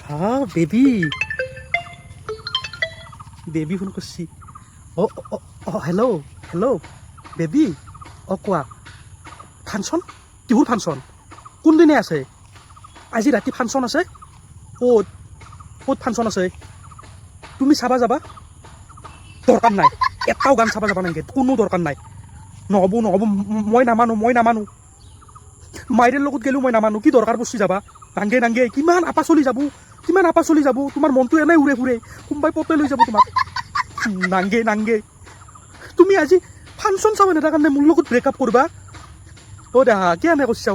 হা baby baby phone কৰছি hello' hello' baby কোৱা ফাংচন কিহৰ ফাংচন কোনদিনে আছে আজি ৰাতি ফাংচন আছে ক'ত ক'ত ফাংচন আছে তুমি চাবা যাবা দৰকাৰ নাই এটাও গান চাবা যাবা নালাগে কোনো দৰকাৰ নাই নহ'ব নহ'ব মই নামানো মাইৰেৰ লগত গ'লেও মই নামানো কি দৰকাৰ বস্তি যাবা নাংগে কিমান আপা চলি যাব তোমাৰ মনটো এনেই উৰে ফুৰে কোনোবাই পতে লৈ যাব তোমাক নাংগে তুমি আজি ফাংচন চাবা নেতাৰ কাৰণে মোৰ লগত ব্ৰেকআপ কৰিবা দেহা কি এনে কৈছা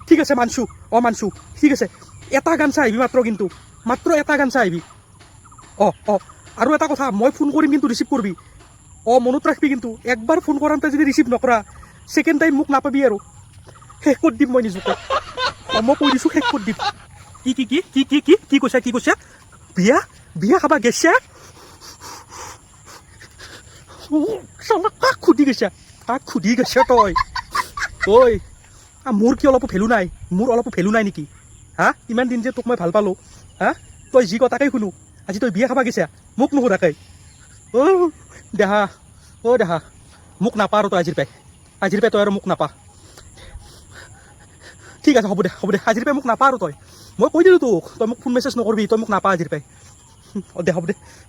ঠিক আছে মানছো ঠিক আছে এটা গান চাই আহিবি মাত্ৰ এটা গান চাই আহিবি আৰু এটা কথা মই ফোন কৰিম কিন্তু ৰিচিভ কৰিবি মনত ৰাখবি কিন্তু একবাৰ ফোন কৰাতে যদি ৰিচিভ নকৰা ছেকেণ্ড টাইম মোক নাপাবি আৰু শেষ কৰি দিম মই নিজকে মই কৈ দিছোঁ শেষ কৰি দিম কি কৈছা বিয়া খাবা গেছা কাক সুধি গৈছা তই ঐ মোৰ কি অলপো ভেলু নাই নেকি হা ইমান দিন যে তোক মই ভাল পালোঁ হা তই যি কথাকেই শুনো আজি তই বিয়া খাবা গৈছা মোক নুসুধাকৈ দেহা মোক নাপা আৰু তই আজিৰ পৰাই তই আৰু মোক নাপা ঠিক আছে হ'ব দে আজিৰ পৰাই মোক নাপা আৰু তই মই কৈ দিলোঁ তোক তই মোক ফোন মেছেজ নকৰিবি তই মোক নাপা আজিৰ পৰাই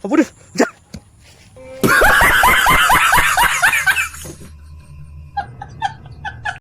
হ'ব দে যা